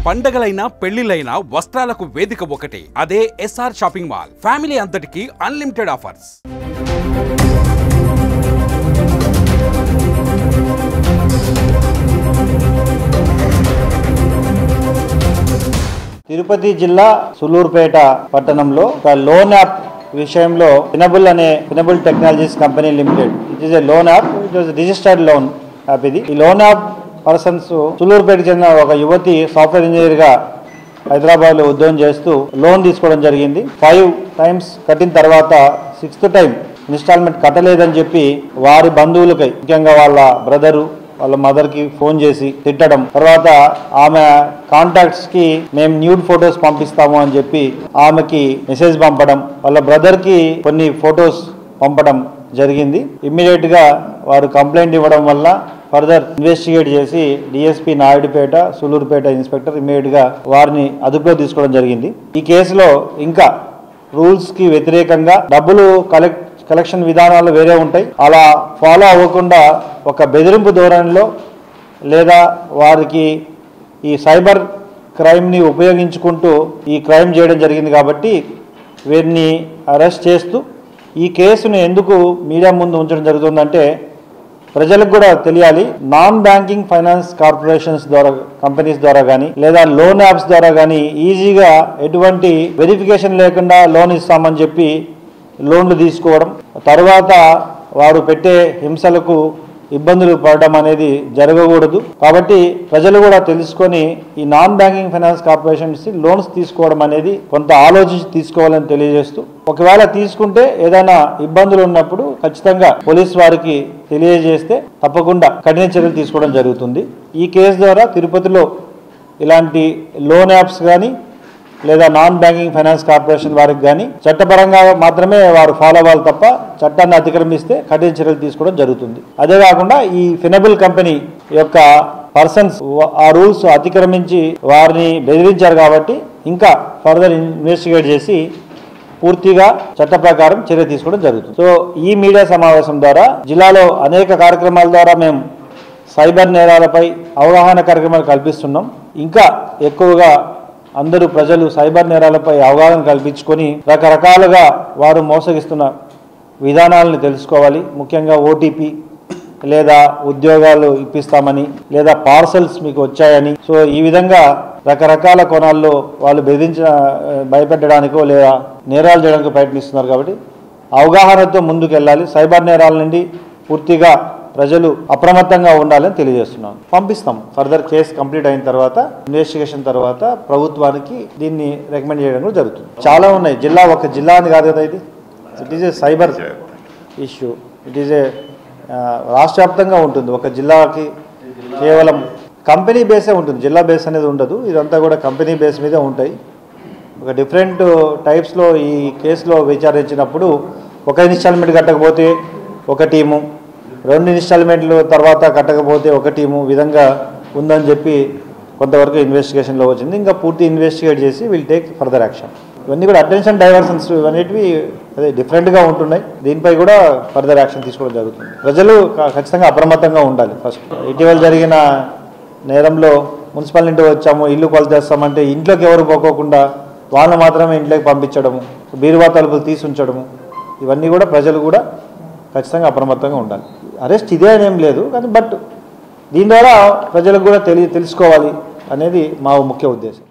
పండగలైనా పెళ్లిళ్ళైనా వస్త్రాలకు వేదిక ఒకటే, అదే ఎస్ఆర్ షాపింగ్ మాల్. ఫ్యామిలీ అంతటికి అన్లిమిటెడ్ ఆఫర్స్. తిరుపతి జిల్లా సులూరుపేట పట్టణంలో ఒక లోన్ యాప్ విషయంలో Finable technologies company limited, it is a loan app, it was registered loan app. ఈ లోన్ యాప్ పర్సన్స్ సులూరుపేటకు చెందిన ఒక యువతి సాఫ్ట్వేర్ ఇంజనీర్ గా హైదరాబాద్ లో ఉద్యోగం చేస్తూ లోన్ తీసుకోవడం జరిగింది. 5 times కట్టిన తర్వాత 6th time ఇన్స్టాల్మెంట్ కట్టలేదని చెప్పి వారి బంధువులకై, ముఖ్యంగా వాళ్ళ బ్రదరు వాళ్ళ మదర్ కి ఫోన్ చేసి తిట్టడం, తర్వాత ఆమె కాంటాక్ట్స్ కి మేము న్యూడ్ ఫొటోస్ పంపిస్తాము అని చెప్పి ఆమెకి మెసేజ్ పంపడం, వాళ్ళ బ్రదర్ కి కొన్ని ఫొటోస్ పంపడం జరిగింది. ఇమ్మీడియట్ గా వారు కంప్లైంట్ ఇవ్వడం వల్ల ఫర్దర్ ఇన్వెస్టిగేట్ చేసి DSP Naidupeta Sullurpeta inspector immediate గా వారిని అదుపులో తీసుకోవడం జరిగింది. ఈ కేసులో ఇంకా రూల్స్ కి వ్యతిరేకంగా డబ్బులు కలెక్షన్ విధానాలు వేరే ఉంటాయి, అలా ఫాలో అవ్వకుండా ఒక బెదిరింపు ధోరణిలో లేదా వారికి ఈ సైబర్ క్రైమ్ని ఉపయోగించుకుంటూ ఈ క్రైమ్ చేయడం జరిగింది. కాబట్టి వీరిని అరెస్ట్ చేస్తూ ఈ కేసును ఎందుకు మీడియా ముందు ఉంచడం జరుగుతుందంటే ప్రజలకు కూడా తెలియాలి. నాన్ బ్యాంకింగ్ ఫైనాన్స్ కార్పొరేషన్స్ ద్వారా, కంపెనీస్ ద్వారా కానీ లేదా లోన్ యాప్స్ ద్వారా కానీ ఈజీగా ఎటువంటి వెరిఫికేషన్ లేకుండా లోన్ ఇస్తామని చెప్పి లోన్లు తీసుకోవడం, తర్వాత వారు పెట్టే హింసలకు ఇబ్బందులు పడడం అనేది జరగకూడదు. కాబట్టి ప్రజలు కూడా తెలుసుకొని ఈ non banking finance corporations loans తీసుకోవడం అనేది కొంత ఆలోచించి తీసుకోవాలని తెలియజేస్తూ, ఒకవేళ తీసుకుంటే ఏదైనా ఇబ్బందులు ఉన్నప్పుడు ఖచ్చితంగా పోలీస్ వారికి తెలియజేస్తే తప్పకుండా కఠిన చర్యలు తీసుకోవడం జరుగుతుంది. ఈ కేసు ద్వారా తిరుపతిలో ఇలాంటి లోన్ యాప్స్ కానీ లేదా నాన్ బ్యాంకింగ్ ఫైనాన్స్ కార్పొరేషన్ వారికి కానీ చట్టపరంగా మాత్రమే వారు ఫాలో అవ్వాలి తప్ప చట్టాన్ని అతిక్రమిస్తే కఠిన చర్యలు తీసుకోవడం జరుగుతుంది. అదే కాకుండా ఈ ఫినబుల్ కంపెనీ యొక్క పర్సన్స్ ఆ రూల్స్ అతిక్రమించి వారిని బెదిరించారు కాబట్టి ఇంకా ఫర్దర్ ఇన్వెస్టిగేట్ చేసి పూర్తిగా చట్ట ప్రకారం చర్య తీసుకోవడం జరుగుతుంది. సో ఈ మీడియా సమావేశం ద్వారా జిల్లాలో అనేక కార్యక్రమాల ద్వారా మేము సైబర్ నేరాలపై అవగాహన కార్యక్రమాలు కల్పిస్తున్నాం. ఇంకా ఎక్కువగా అందరూ ప్రజలు సైబర్ నేరాలపై అవగాహన కల్పించుకొని రకరకాలుగా వారు మోసగిస్తున్న విధానాలను తెలుసుకోవాలి. ముఖ్యంగా ఓటీపీ లేదా ఉద్యోగాలు ఇప్పిస్తామని లేదా పార్సల్స్ మీకు వచ్చాయని, సో ఈ విధంగా రకరకాల కోణాల్లో వాళ్ళు భయపెట్టడానికో లేదా నేరాలు చేయడానికి ప్రయత్నిస్తున్నారు. కాబట్టి అవగాహనతో ముందుకు వెళ్ళాలి. సైబర్ నేరాల నుండి పూర్తిగా ప్రజలు అప్రమత్తంగా ఉండాలని తెలియజేస్తున్నాను. పంపిస్తాం. ఫర్దర్ కేసు కంప్లీట్ అయిన తర్వాత ఇన్వెస్టిగేషన్ తర్వాత ప్రభుత్వానికి దీన్ని రికమెండ్ చేయడం కూడా జరుగుతుంది. చాలా ఉన్నాయి. ఒక జిల్లా అని కాదు కదా ఇది. It is a cyber issue. It is a రాష్ట్ర వ్యాప్తంగా ఉంటుంది. ఒక జిల్లాకి కేవలం కంపెనీ బేసే ఉంటుంది, జిల్లా బేస్ అనేది ఉండదు. ఇదంతా కూడా కంపెనీ బేస్ మీదే ఉంటాయి. ఒక డిఫరెంట్ టైప్స్లో ఈ కేసులో విచారించినప్పుడు ఒక ఇన్స్టాల్మెంట్ కట్టకపోతే ఒక టీము, 2 ఇన్స్టాల్మెంట్లు తర్వాత కట్టకపోతే ఒక టీము విధంగా ఉందని చెప్పి కొంతవరకు ఇన్వెస్టిగేషన్లో వచ్చింది. ఇంకా పూర్తి ఇన్వెస్టిగేట్ చేసి విల్ టేక్ ఫర్దర్ యాక్షన్. ఇవన్నీ కూడా అటెన్షన్ డైవర్షన్స్ ఇవన్నిటివి అదే డిఫరెంట్గా ఉంటున్నాయి. దీనిపై కూడా ఫర్దర్ యాక్షన్ తీసుకోవడం జరుగుతుంది. ప్రజలు ఖచ్చితంగా అప్రమత్తంగా ఉండాలి. ఫస్ట్ ఇటీవల జరిగిన నేరంలో మున్సిపల్ ఇంటికి వచ్చాము, ఇల్లు కొలతేస్తామంటే ఇంట్లోకి ఎవరు పోకోకుండా వాళ్ళు మాత్రమే ఇంట్లోకి పంపించడము, బీరువా తలుపులు తీసి ఉంచడము, ఇవన్నీ కూడా ప్రజలు కూడా ఖచ్చితంగా అప్రమత్తంగా ఉండాలి. అరెస్ట్ ఇదే అనేం లేదు కానీ బట్ దీని ద్వారా ప్రజలకు కూడా తెలుసుకోవాలి అనేది మా ముఖ్య ఉద్దేశం.